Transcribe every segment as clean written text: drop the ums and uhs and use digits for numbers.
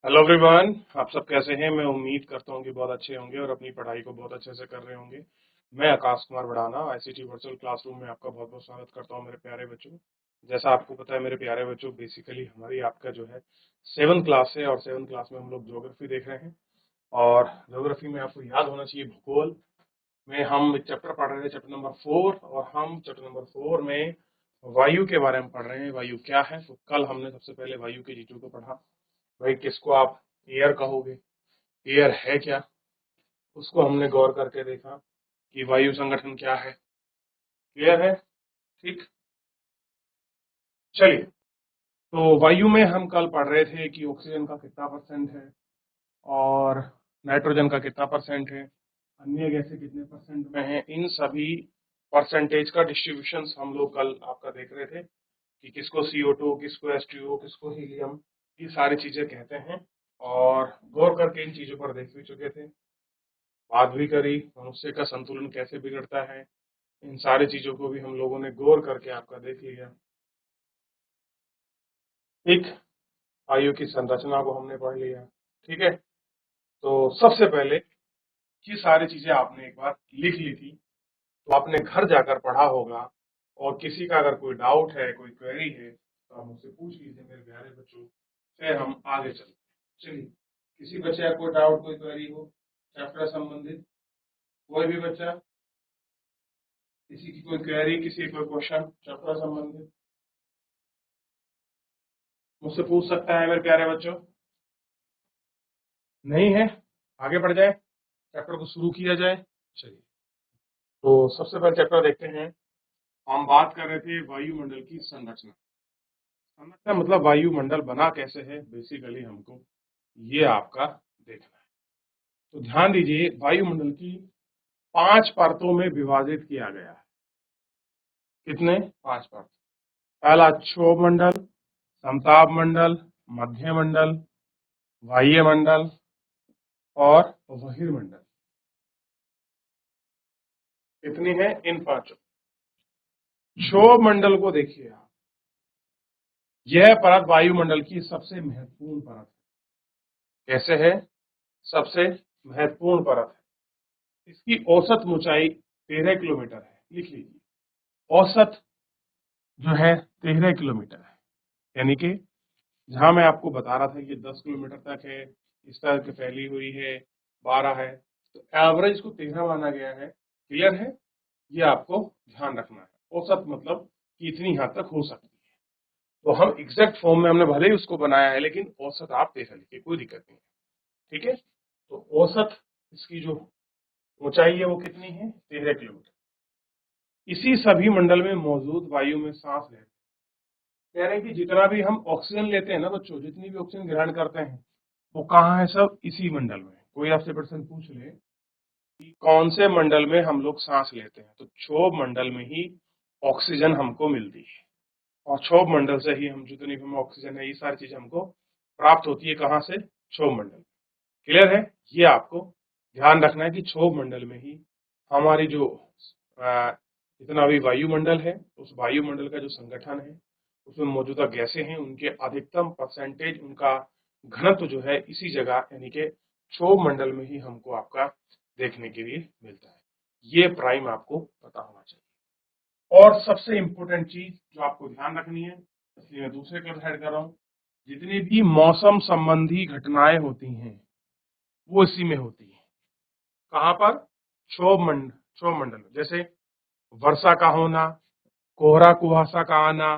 Hello everyone, आप सब कैसे हैं। मैं उम्मीद करता हूं कि बहुत अच्छे होंगे और अपनी पढ़ाई को बहुत अच्छे से कर रहे होंगे। मैं आकाश कुमार बढ़ाना आईसीटी वर्चुअल क्लासरूम में आपका बहुत बहुत स्वागत करता हूं मेरे प्यारे बच्चों। जैसा आपको पता है मेरे प्यारे बच्चों, बेसिकली हमारी आपका जो है 7th क्लास है और 7th क्लास में हम लोग ज्योग्राफी देख रहे हैं। और ज्योग्राफी में आपको याद होना चाहिए भूगोल में हम एक चैप्टर पढ़ रहे थे, चैप्टर नंबर 4। और हम चैप्टर नंबर 4 में वायु के बारे में पढ़ रहे हैं। वायु क्या है, तो कल हमने सबसे पहले वायु के चीजों को पढ़ा। भाई किसको आप एयर कहोगे, एयर है क्या, उसको हमने गौर करके देखा कि वायु संगठन क्या है। क्लियर है? ठीक। चलिए, तो वायु में हम कल पढ़ रहे थे कि ऑक्सीजन का कितना परसेंट है और नाइट्रोजन का कितना परसेंट है, अन्य गैसें कितने परसेंट में है। इन सभी परसेंटेज का डिस्ट्रीब्यूशन हम लोग कल आपका देख रहे थे कि किसको CO2, किसको H2O, किसको हीलियम, ये सारी चीजें कहते हैं। और गौर करके इन चीजों पर देख भी चुके थे, बात भी करी मनुष्य का संतुलन कैसे बिगड़ता है। इन सारी चीजों को भी हम लोगों ने गौर करके आपका देख लिया। ठीक। वायु की संरचना को हमने पढ़ लिया। ठीक है, तो सबसे पहले ये सारी चीजें आपने एक बार लिख ली थी, तो आपने घर जाकर पढ़ा होगा। और किसी का अगर कोई डाउट है, कोई क्वेरी है, तो आप मुझसे पूछ लीजिए मेरे प्यारे बच्चों। फिर हम आगे चलते हैं। चलिए, किसी बच्चे का कोई डाउट, कोई क्वेरी हो चैप्टर संबंधित, कोई भी बच्चा, किसी की कोई क्वेरी, किसी की कोई क्वेश्चन चैप्टर संबंधित मुझसे पूछ सकता है मेरे प्यारे बच्चों। नहीं है? आगे बढ़ जाए, चैप्टर को शुरू किया जाए। चलिए, तो सबसे पहले चैप्टर देखते हैं। हम बात कर रहे थे वायुमंडल की संरचना। संरचना मतलब वायुमंडल बना कैसे है, बेसिकली हमको ये आपका देखना है। तो ध्यान दीजिए, वायुमंडल की 5 परतों में विभाजित किया गया है। कितने? 5 परत। पहला क्षोभ मंडल, समताप मंडल, मध्य मंडल, बाह्य मंडल और बहिर्मंडल। कितनी है इन पांचों? क्षोभ मंडल को देखिए आप, यह परत वायुमंडल की सबसे महत्वपूर्ण परत है। कैसे है? सबसे महत्वपूर्ण परत है। इसकी औसत ऊंचाई 13 किलोमीटर है। लिख लीजिए, औसत जो है 13 किलोमीटर है। यानी कि जहां मैं आपको बता रहा था कि 10 किलोमीटर तक है, इस तरह की फैली हुई है, 12 है, तो एवरेज को 13 माना गया है। क्लियर है? ये आपको ध्यान रखना है। औसत मतलब कि इतनी हद तक हो सकती है। तो हम एग्जैक्ट फॉर्म में हमने भले ही उसको बनाया है, लेकिन औसत आप 13 लिखिए, कोई दिक्कत नहीं है। ठीक है, तो औसत इसकी जो ऊंचाई है वो कितनी है? 13 किलोमीटर। इसी सभी मंडल में मौजूद वायु में सांस लेते हैं। कह रहे हैं कि जितना भी हम ऑक्सीजन लेते हैं ना बच्चों, जितनी भी ऑक्सीजन ग्रहण करते हैं, वो कहाँ है? सब इसी मंडल में। कोई आपसे प्रश्न पूछ ले कि कौन से मंडल में हम लोग सांस लेते हैं, तो क्षोभ मंडल में ही ऑक्सीजन हमको मिलती है। और क्षोभ मंडल से ही हम जितनी भी ऑक्सीजन है, ये सारी चीज हमको प्राप्त होती है। कहाँ से? क्षोभ मंडल। क्लियर है? ये आपको ध्यान रखना है कि क्षोभ मंडल में ही हमारी जो जितना भी वायुमंडल है, उस वायुमंडल का जो संगठन है, उसमें मौजूदा गैसें हैं, उनके अधिकतम परसेंटेज, उनका घनत्व जो है इसी जगह यानी कि क्षोभ मंडल में ही हमको आपका देखने के लिए मिलता है। ये प्राइम आपको पता होना चाहिए। और सबसे इम्पोर्टेंट चीज जो आपको ध्यान रखनी है, इसलिए मैं दूसरे का हेड कर रहा हूँ, जितनी भी मौसम संबंधी घटनाएं होती हैं वो इसी में होती है। कहाँ पर? क्षोभ मंडल। जैसे वर्षा का होना, कोहरा कुहासा का आना,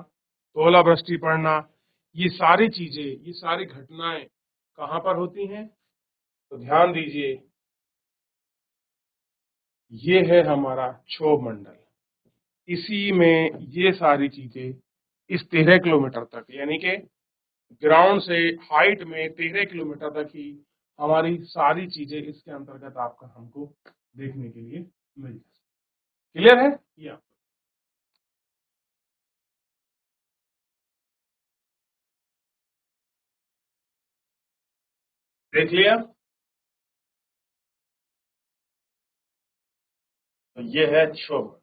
ओलावृष्टि पड़ना, ये सारी चीजें, ये सारी घटनाएं कहाँ पर होती हैं? तो ध्यान दीजिए, ये है हमारा क्षोभ मंडल। इसी में ये सारी चीजें इस 13 किलोमीटर तक, यानी कि ग्राउंड से हाइट में 13 किलोमीटर तक ही हमारी सारी चीजें इसके अंतर्गत आपका हमको देखने के लिए मिल जाती। क्लियर है? या देख लिया? तो ये है क्षोभ।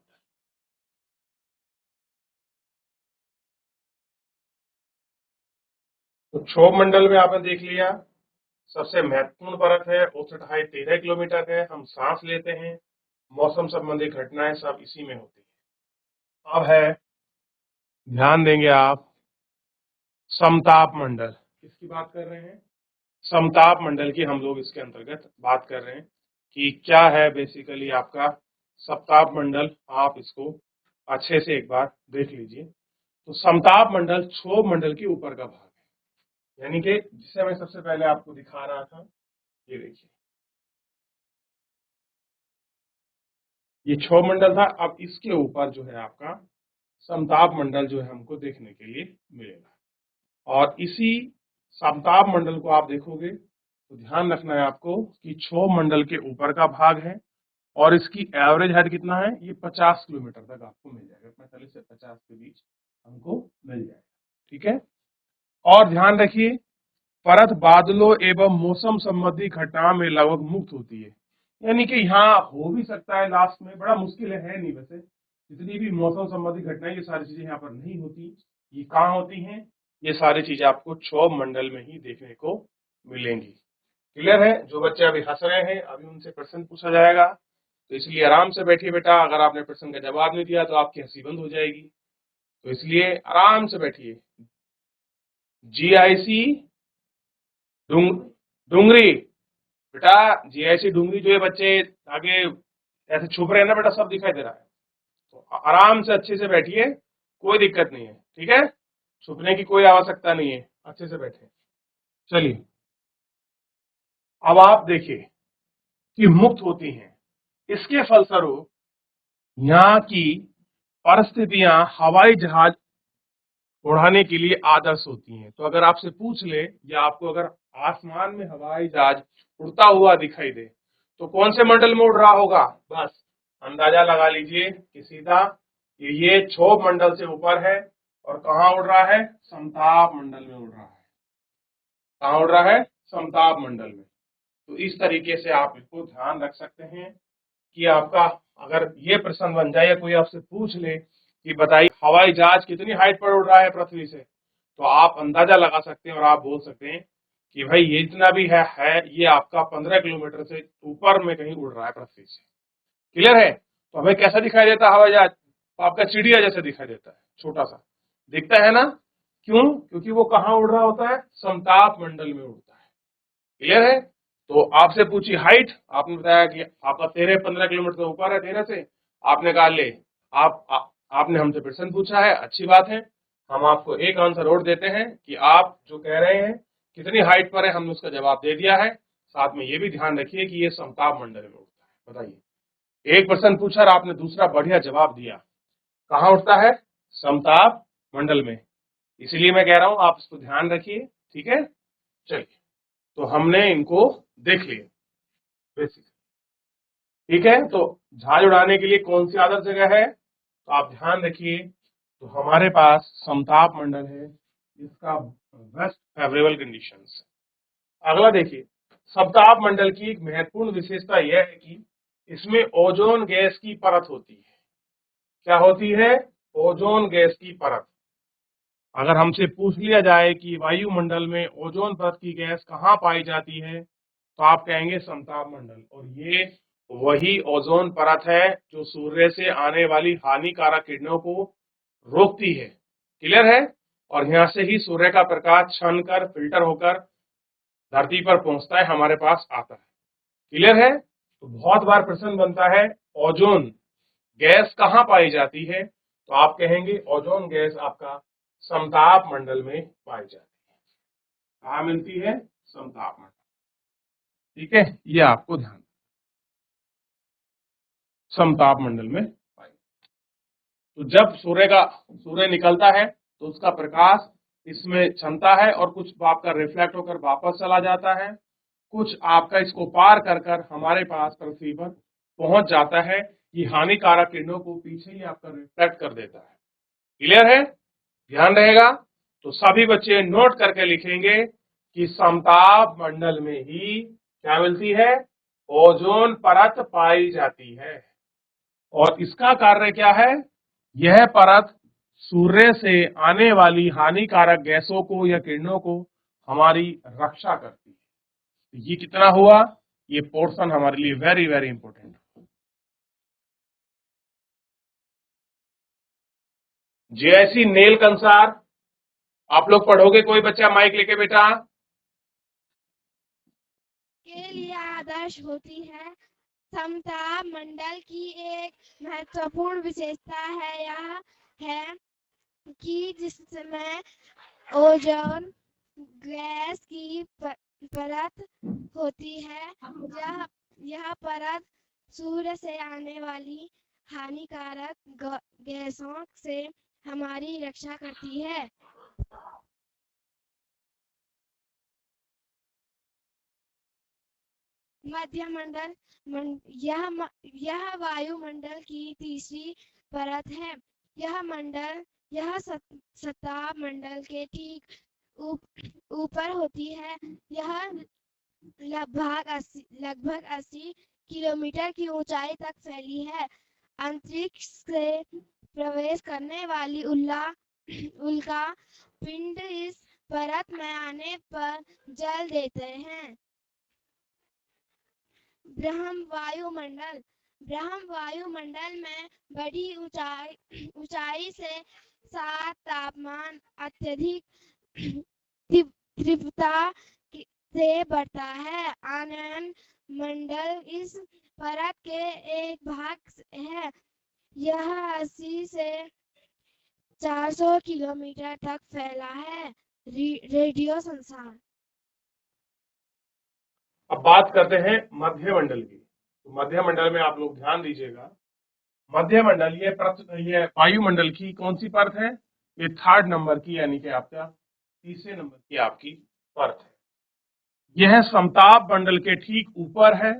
तो क्षोभ मंडल में आपने देख लिया सबसे महत्वपूर्ण परत है, औसत हाइट 13 किलोमीटर है। हम सांस लेते हैं, मौसम संबंधी घटनाएं सब इसी में होती है। अब है, ध्यान देंगे आप, समताप मंडल। किसकी बात कर रहे हैं? समताप मंडल की हम लोग इसके अंतर्गत बात कर रहे हैं कि क्या है बेसिकली आपका समताप मंडल। आप इसको अच्छे से एक बार देख लीजिए। तो समताप मंडल क्षोभ मंडल के ऊपर का भाग है, यानी कि जिसे मैं सबसे पहले आपको दिखा रहा था, ये देखिए, ये क्षोभ मंडल था। अब इसके ऊपर जो है आपका समताप मंडल जो है हमको देखने के लिए मिलेगा। और इसी समताप मंडल को आप देखोगे तो ध्यान रखना है आपको कि क्षोभ मंडल के ऊपर का भाग है और इसकी एवरेज हाइट कितना है, ये 50 किलोमीटर तक आपको मिल जाएगा। 45 से 50 के बीच हमको मिल जाएगा। ठीक है। और ध्यान रखिए, परत बादलों एवं मौसम संबंधी घटनाओं में लगभग मुक्त होती है, यानी कि यहाँ हो भी सकता है लास्ट में, बड़ा मुश्किल है नहीं वैसे। जितनी भी मौसम संबंधी घटनाएं, ये सारी चीजें यहाँ पर नहीं होती। ये कहाँ होती हैं? ये सारी चीजें आपको क्षोभ मंडल में ही देखने को मिलेंगी। क्लियर है? जो बच्चे अभी हंस रहे हैं, अभी उनसे प्रश्न पूछा जाएगा, तो इसलिए आराम से बैठिए बेटा। अगर आपने प्रश्न का जवाब नहीं दिया तो आपकी हंसी बंद हो जाएगी, तो इसलिए आराम से बैठिए। जीआईसी डूंगरी, बेटा जीआईसी डूंगरी जो है, बच्चे आगे ऐसे छुप रहे हैं ना बेटा, सब दिखाई दे रहा है। तो आराम से अच्छे से बैठिए, कोई दिक्कत नहीं है। ठीक है, छुपने की कोई आवश्यकता नहीं है, अच्छे से बैठे। चलिए, अब आप देखिए कि मुक्त होती हैं। इसके फलस्वरूप यहाँ की परिस्थितियां हवाई जहाज उड़ाने के लिए आदर्श होती हैं। तो अगर आपसे पूछ ले, या आपको अगर आसमान में हवाई जहाज उड़ता हुआ दिखाई दे, तो कौन से मंडल में उड़ रहा होगा? बस अंदाजा लगा लीजिए कि सीधा ये क्षोभ मंडल से ऊपर है और कहाँ उड़ रहा है? समताप मंडल में उड़ रहा है। कहाँ उड़ रहा है? समताप मंडल में। तो इस तरीके से आप इसको ध्यान रख सकते हैं कि आपका अगर ये प्रश्न बन जाए या कोई आपसे पूछ ले कि बताइए हवाई जहाज कितनी हाइट पर उड़ रहा है पृथ्वी से, तो आप अंदाजा लगा सकते हैं और आप बोल सकते हैं कि भाई ये जितना भी है ये आपका 15 किलोमीटर से ऊपर में कहीं उड़ रहा है पृथ्वी से। क्लियर है? तो हमें कैसा दिखाई देता है हवाई जहाज? तो आपका चिड़िया जैसा दिखाई देता है, छोटा सा दिखता है ना। क्यों? क्योंकि वो कहाँ उड़ रहा होता है? समताप मंडल में उड़ता है। क्लियर है? तो आपसे पूछी हाइट, आपने बताया कि आपका 13-15 किलोमीटर से ऊपर है। 13 से आपने कहा ले, आपने हमसे प्रश्न पूछा है, अच्छी बात है। हम आपको एक आंसर और देते हैं कि आप जो कह रहे हैं कितनी हाइट पर है, हमने उसका जवाब दे दिया है। साथ में ये भी ध्यान रखिए कि ये समताप मंडल में उड़ता है। बताइए, एक प्रश्न पूछा और आपने दूसरा बढ़िया जवाब दिया। कहाँ उड़ता है? समताप मंडल में। इसीलिए मैं कह रहा हूं आप इसको ध्यान रखिए। ठीक है, चलिए, तो हमने इनको देख लिया बेसिक। ठीक है, तो जहाज उड़ाने के लिए कौन सी आदर्श जगह है? तो आप ध्यान रखिए, तो हमारे पास समताप मंडल है, इसका बेस्ट फेवरेबल कंडीशंस। अगला देखिए, समताप मंडल की एक महत्वपूर्ण विशेषता यह है कि इसमें ओजोन गैस की परत होती है। क्या होती है? ओजोन गैस की परत। अगर हमसे पूछ लिया जाए कि वायुमंडल में ओजोन परत की गैस कहाँ पाई जाती है, तो आप कहेंगे समताप मंडल। और ये वही ओजोन परत है जो सूर्य से आने वाली हानिकारक किरणों को रोकती है। क्लियर है? और यहाँ से ही सूर्य का प्रकाश छन कर फिल्टर होकर धरती पर पहुंचता है, हमारे पास आता है। क्लियर है? तो बहुत बार प्रश्न बनता है ओजोन गैस कहाँ पाई जाती है, तो आप कहेंगे ओजोन गैस आपका समताप मंडल में पाई जाती है। कहाँ मिलती है? समताप मंडल। ठीक है, ये आपको ध्यान, समताप मंडल में पाई। तो जब सूर्य निकलता है तो उसका प्रकाश इसमें छनता है और कुछ आपका रिफ्लेक्ट होकर वापस चला जाता है, कुछ आपका इसको पार कर कर हमारे पास पृथ्वी पर पहुंच जाता है। ये हानिकारक किरणों को पीछे ही आपका रिफ्लेक्ट कर देता है। क्लियर है? ध्यान रहेगा। तो सभी बच्चे नोट करके लिखेंगे कि समताप मंडल में ही क्या मिलती है? ओजोन परत पाई जाती है। और इसका कार्य क्या है? यह परत सूर्य से आने वाली हानिकारक गैसों को या किरणों को हमारी रक्षा करती है। ये कितना हुआ, ये पोर्शन हमारे लिए वेरी वेरी इंपॉर्टेंट। जैसी नेल कंसार, आप लोग पढ़ोगे, कोई बच्चा माइक लेके बेटा। के लिए आदर्श होती है। समताप मंडल की एक महत्वपूर्ण विशेषता है यह है कि जिसमें ओजोन गैस की परत होती है। यह परत सूर्य से आने वाली हानिकारक गैसों से हमारी रक्षा करती है। मध्यमंडल यह वायुमंडल की तीसरी परत है। यह सतह मंडल के ठीक ऊपर होती है। यह लगभग 80 किलोमीटर की ऊंचाई तक फैली है। अंतरिक्ष से प्रवेश करने वाली उल्का पिंड इस परत में आने पर जल देते हैं। ब्रह्म वायुमंडल में बड़ी ऊंचाई से सात तापमान अत्यधिक तीव्रता से बढ़ता है। आनयन मंडल इस परत के एक भाग है। यह 80 से 400 किलोमीटर तक फैला है। रेडियो संसार। अब बात करते हैं मध्यमंडल की। तो मध्यमंडल में आप लोग ध्यान दीजिएगा, मध्यमंडल ये वायुमंडल की कौन सी परत है, ये थर्ड नंबर की, यानी कि आपका तीसरे नंबर की आपकी परत है। यह समताप मंडल के ठीक ऊपर है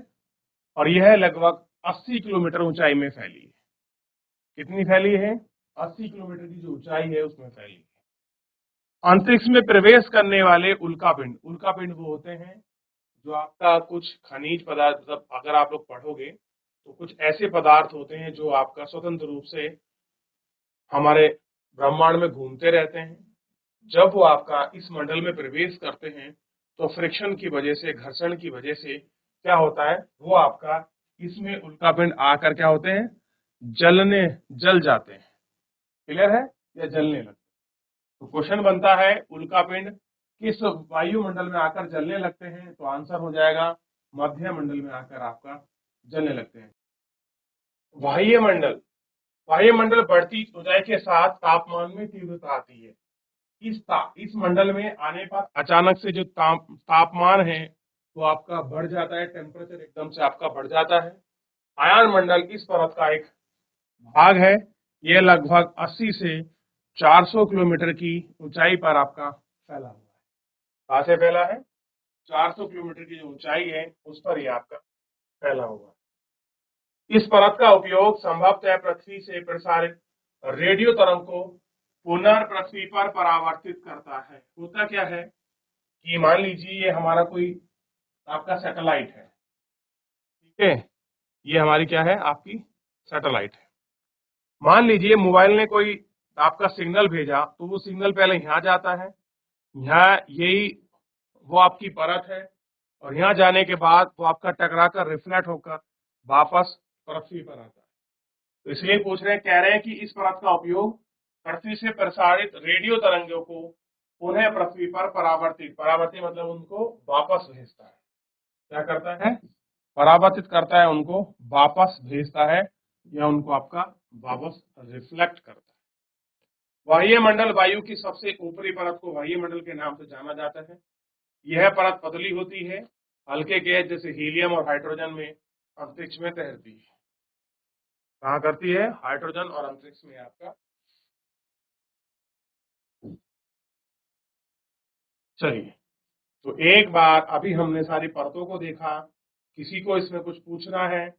और यह लगभग 80 किलोमीटर ऊंचाई में फैली है। कितनी फैली है, 80 किलोमीटर की जो ऊंचाई है उसमें फैली है। अंतरिक्ष में प्रवेश करने वाले उल्कापिंड वो होते हैं जो आपका कुछ खनिज पदार्थ, मतलब अगर आप लोग पढ़ोगे तो कुछ ऐसे पदार्थ होते हैं जो आपका स्वतंत्र रूप से हमारे ब्रह्मांड में घूमते रहते हैं। जब वो आपका इस मंडल में प्रवेश करते हैं तो फ्रिक्शन की वजह से, घर्षण की वजह से क्या होता है, वो आपका इसमें उल्कापिंड आकर क्या होते हैं, जल जाते हैं। क्लियर है, या जलने लगते हैं। तो क्वेश्चन बनता है, उल्कापिंड किस वायुमंडल में आकर जलने लगते हैं, तो आंसर हो जाएगा मध्यमंडल में आकर आपका जलने लगते हैं। वायुमंडल वायुमंडल बढ़ती ऊंचाई के साथ तापमान में तीव्रता आती है। इस मंडल में आने पर अचानक से जो तापमान है वो आपका बढ़ जाता है, टेम्परेचर एकदम से आपका बढ़ जाता है। आयन मंडल इस परत का एक भाग है। यह लगभग 80 से 400 किलोमीटर की ऊंचाई पर आपका फैला हुआ है। कहाँ से फैला है, 400 किलोमीटर की जो ऊंचाई है उस पर यह आपका फैला हुआ है। इस परत का उपयोग संभवतः पृथ्वी से प्रसारित रेडियो तरंग को पुनर्पृथ्वी पर परावर्तित करता है। होता क्या है कि मान लीजिए ये हमारा कोई आपका सैटेलाइट है, ठीक है, ये हमारी क्या है, आपकी सैटेलाइट है। मान लीजिए मोबाइल ने कोई आपका सिग्नल भेजा, तो वो सिग्नल पहले यहाँ जाता है, यहाँ यही वो आपकी परत है, और यहाँ जाने के बाद वो आपका टकरा कर रिफ्लेक्ट होकर वापस पृथ्वी पर आता है। तो इसलिए पूछ रहे हैं, कह रहे हैं कि इस परत का उपयोग पृथ्वी से प्रसारित रेडियो तरंगों को पुनः पृथ्वी पर परावर्तित मतलब उनको वापस भेजता है। क्या करता है, परावर्तित करता है, उनको वापस भेजता है, या उनको आपका वापस रिफ्लेक्ट करता है। वायुमंडल वायु की सबसे ऊपरी परत को वायुमंडल के नाम से जाना जाता है। यह परत पतली होती है, हल्के गैस जैसे हीलियम और हाइड्रोजन में अंतरिक्ष में तैरती है। कहाँ करती है, हाइड्रोजन और अंतरिक्ष में आपका। चलिए, तो एक बार अभी हमने सारी परतों को देखा। किसी को इसमें कुछ पूछना है,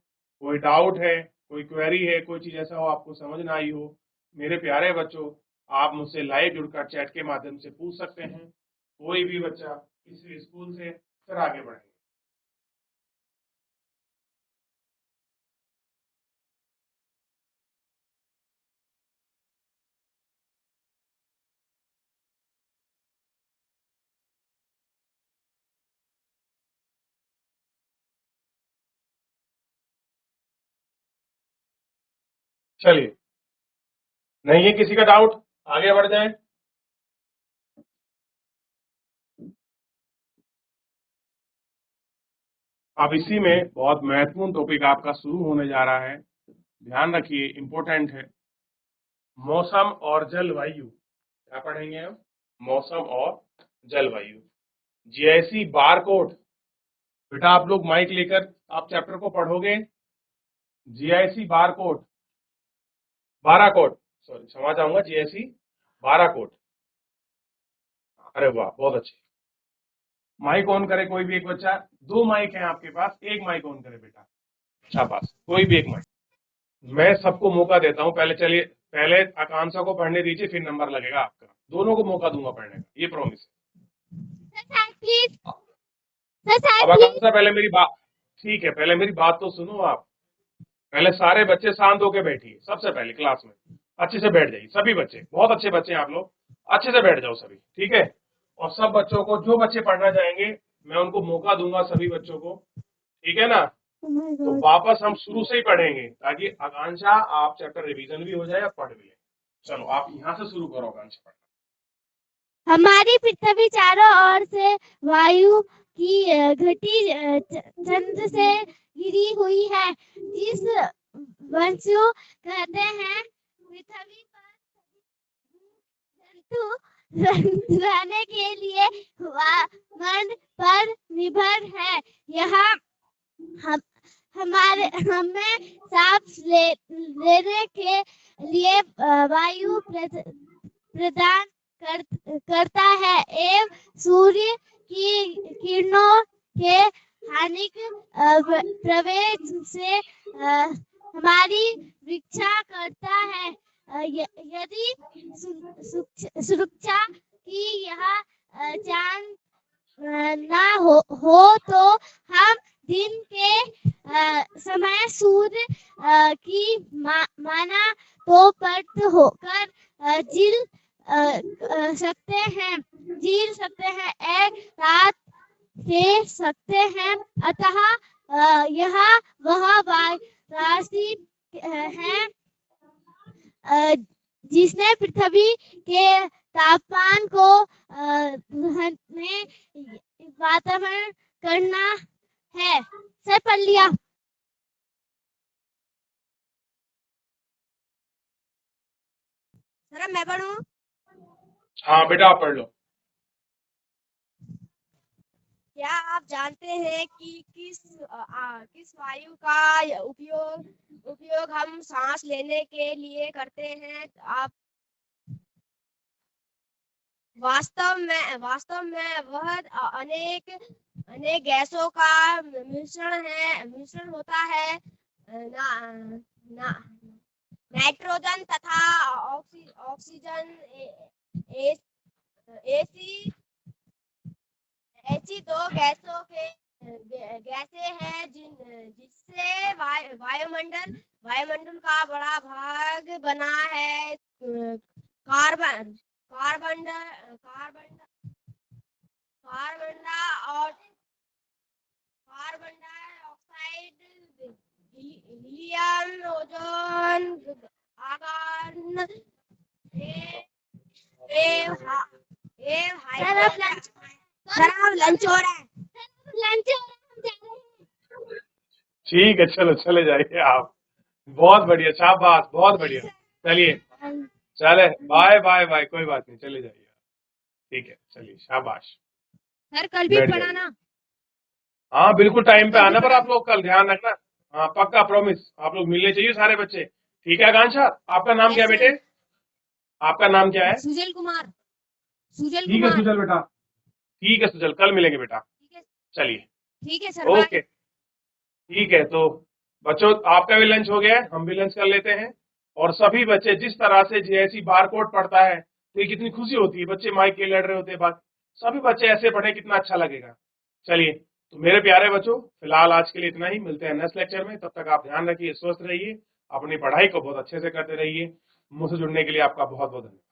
कोई डाउट है, कोई क्वेरी है, कोई चीज ऐसा हो आपको समझ ना आई हो, मेरे प्यारे बच्चों, आप मुझसे लाइव जुड़कर चैट के माध्यम से पूछ सकते हैं। कोई भी बच्चा किसी स्कूल से, फिर आगे बढ़ेंगे। चलिए, नहीं है किसी का डाउट, आगे बढ़ जाए। अब इसी में बहुत महत्वपूर्ण टॉपिक आपका शुरू होने जा रहा है, ध्यान रखिए, इंपॉर्टेंट है। मौसम और जलवायु, क्या पढ़ेंगे हम? मौसम और जलवायु। जीआईसी बारकोड, बेटा आप लोग माइक लेकर आप चैप्टर को पढ़ोगे। जीआईसी बारकोड, 12 कोड, सॉरी क्षमा चाहूंगा, जीआईसी 12 कोड। अरे वाह, बहुत अच्छे। माइक ऑन करे कोई भी एक बच्चा, 2 माइक है आपके पास, एक माइक ऑन करे बेटा, शाबाश, कोई भी एक माइक। मैं सबको मौका देता हूं, पहले चलिए, पहले आकांक्षा को पढ़ने दीजिए, फिर नंबर लगेगा आपका, दोनों को मौका दूंगा पढ़ने का, ये प्रॉमिस है। अब आकांक्षा पहले मेरी बात, ठीक है, पहले मेरी बात तो सुनो आप। पहले सारे बच्चे शांत होकर बैठिए, सबसे पहले क्लास में अच्छे से बैठ जाइए, सभी बच्चे, बहुत अच्छे बच्चे हैं आप लोग, अच्छे से बैठ जाओ सभी, ठीक है। और सब बच्चों को, जो बच्चे पढ़ना चाहेंगे मैं उनको मौका दूंगा, सभी बच्चों को, ठीक है ना। तो वापस हम शुरू से ही पढ़ेंगे, ताकि आकांक्षा आप चैप्टर रिवीजन भी हो जाए और पढ़ भी ले। चलो आप यहाँ से शुरू करो आकांक्षा पढ़ना। हमारी पृथ्वी चारों ओर से वायु की घटी चंद्र से घिरी हुई है। जिस वंशु कहते हैं पृथ्वी पर जंतु रहने के लिए मन पर निर्भर है। यहाँ हमें सांस लेने के लिए वायु प्रदान करता है एवं सूर्य की किरणों के हानिक प्रवेश से हमारी रक्षा करता है। यदि सुरक्षा की यह जान ना हो तो हम दिन के समय सूर्य की माना तो पट होकर झील सकते हैं, एक रात से सकते हैं। अतः यह वह राशि है जिसने पृथ्वी के तापमान को वातावरण करना है। सर पढ़ लिया? सर मैं पढ़ूं? हाँ बेटा आप पढ़ लो। क्या आप जानते हैं कि किस वायु का उपयोग हम सांस लेने के लिए करते हैं? आप वास्तव में वह अनेक गैसों का मिश्रण होता है। नाइट्रोजन तथा ऑक्सीजन ऐसी 2 गैसें हैं जिससे वायुमंडल का बड़ा भाग बना है। Carbon dioxide, helium, ozone, argon, लंच हो रहा है। ठीक है, चलो चले जाइए आप, बहुत बढ़िया, शाबाश, बहुत बढ़िया। चलिए चले, बाय बाय बाय, कोई बात नहीं, चले जाइए, ठीक है, चलिए शाबाश। सर कल भी पढ़ाना? हाँ बिल्कुल, टाइम पे आना, पर आप लोग कल ध्यान रखना। हाँ पक्का, प्रॉमिस, आप लोग मिलने चाहिए सारे बच्चे, ठीक है। आकांक्षा आपका नाम क्या है बेटे? आपका नाम क्या है? सुजल कुमार। ठीक है सुजल बेटा, ठीक है सुजल, कल मिलेंगे बेटा, चलिए ठीक है सर, ओके, ठीक है। तो बच्चों आपका भी लंच हो गया है, हम भी लंच कर लेते हैं। और सभी बच्चे जिस तरह से जीआईसी बारकोड पढ़ता है तो ये कितनी खुशी होती है, बच्चे माइक के लड़ रहे होते हैं, बात सभी बच्चे ऐसे पढ़े, कितना अच्छा लगेगा। चलिए, तो मेरे प्यारे बच्चों, फिलहाल आज के लिए इतना ही, मिलते हैं नेक्स्ट लेक्चर में। तब तक आप ध्यान रखिए, स्वस्थ रहिए, अपनी पढ़ाई को बहुत अच्छे से करते रहिए। मुझसे जुड़ने के लिए आपका बहुत बहुत धन्यवाद।